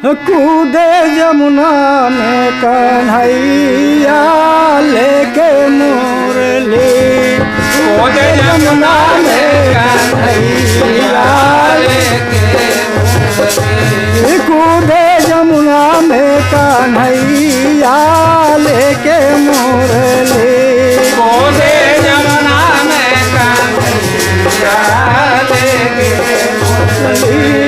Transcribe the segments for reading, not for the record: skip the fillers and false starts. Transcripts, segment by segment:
कूदे जमुना में कन्हैया लेके मुरली। कूदे जमुना में कन्हैया लेके मुरली। कूदे जमुना में कन्हैया लेके मुरली। कूदे जमुना में कन्हैया लेके मुरली।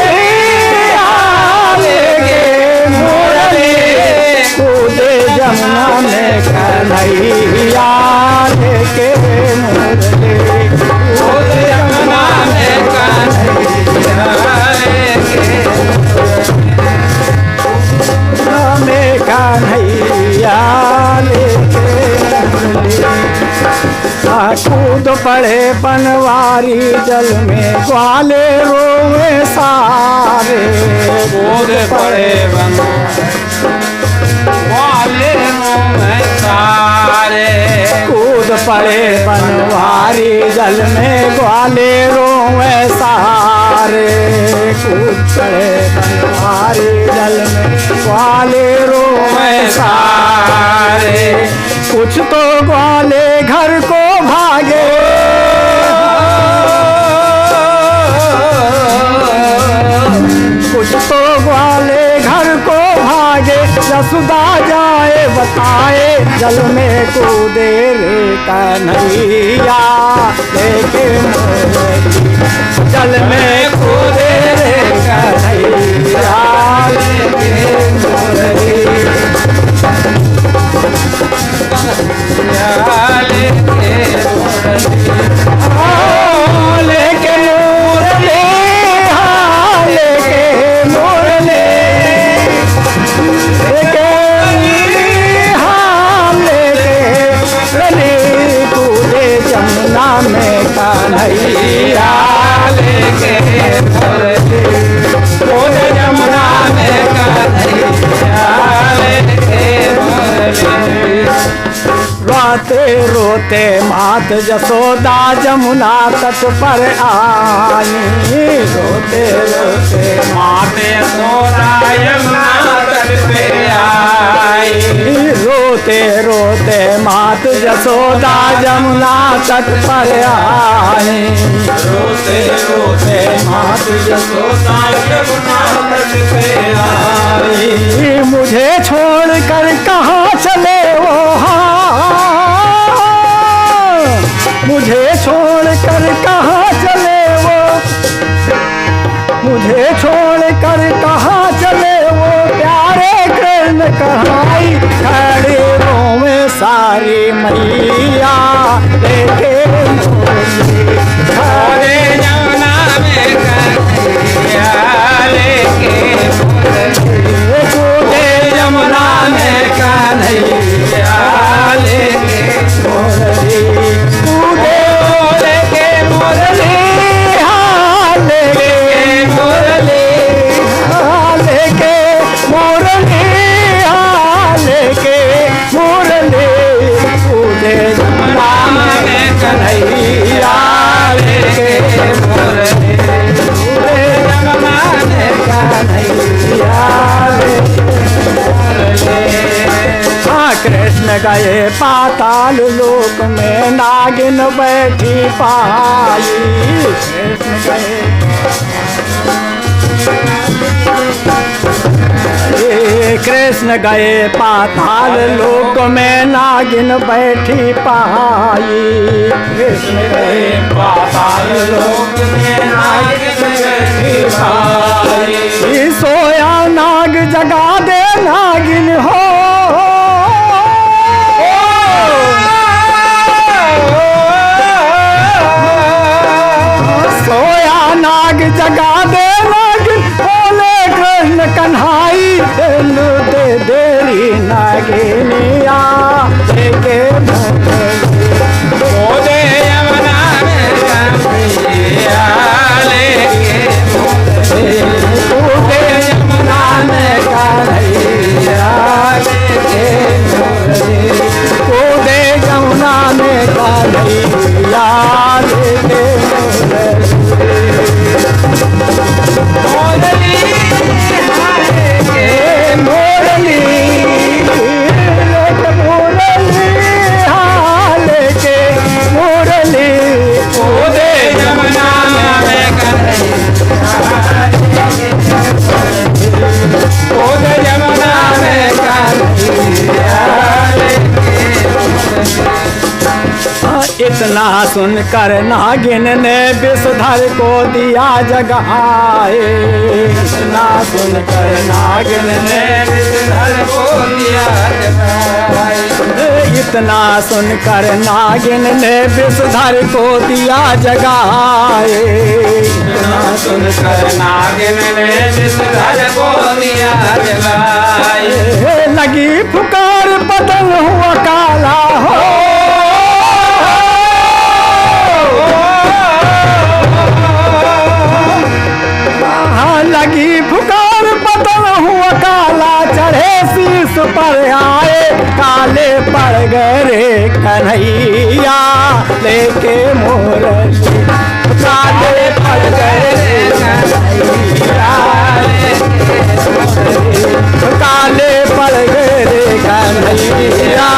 कन्हैया लेके मुरली। कूदे जमुना में कन्हैया लेके कन्हैया लेके मुरली। कूद पड़े बनवारी जल में ग्वाले रोवे सारे। कूद पड़े ग्वाले रोवे सारे। कूद पड़े बनवारी जल में ग्वाले रोवे सारे। कूद पड़े बनवारी जल में ग्वाले रोवे सारे। कुछ तो ग्वाले घर को भागे। कुछ तो ग्वाले घर को भागे। यशोदा जाए बताए जल में कूदे रे कन्हैया लेके मुरली। जल में कूदे रे कन्हैया लेके मुरली। लेके मुरली। जमुना में कन्हैया लेके मुरली। कूदे जमुना में कन्हैया लेके मुरली। रोते रोते मात जसोदा जमुना तट पर आई। रोते रोते मात यशोदा यमुना तट पे आई। रोते रोते मात जसोदा जमुना तट पर आई। रोते रोते मात यशोदा यमुना तट पे आई। मुझे छोड़कर कहाँ चले वो मुझे छोड़कर कहाँ चले वो। मुझे छोड़कर कहाँ चले वो प्यारे कृष्ण कन्हैया। खड़े रोवे सारी मैया लेके मुरली। कूदे जमुना में कन्हैया लेके मुरली। कूदे जमुना में कन्हैया लेके मुरली। कूदे लेके मुरली। लेके मुरली। लेके मुरली। लेके मुरली। कूदे जमुना में कन्हैया लेके मुरली। कूदे जमुना में कन्हैया लेके मुरली। कृष्ण गए पाताल लोक में नागिन बैठी पाई। कृष्ण गए कृष्ण गए पाताल लोक में नागिन बैठी पाई। कृष्ण गए पाताल लोक में नागिन बैठी पाई। सोया नाग जगा दे नागिन हो। सोया नाग जगा दे नागिन बोले कृष्ण कन्हाई। दे देरी नागिनिया लेके मुरली। कूदे जमुना में कन्हैया लेके मुरली। कूदे जमुना में कन्हैया इतना सुनकर नागिन ने विषधर को दिया जगाए। इतना सुनकर नागिन ने विषधर को दिया जगाए। इतना सुनकर नागिन ने विषधर को दिया जगाए। इतना सुनकर नागिन ने विषधर को दिया जगाए। लगी पुकार बदन हुआ काला हो। लगी पुकार बदन हुआ काला, चढ़े शीश पर आए काले पड़ गए रे कन्हैया लेके मोरली। काले पड़ गए रे कन्हैया, काले पड़ गए रे कन्हैया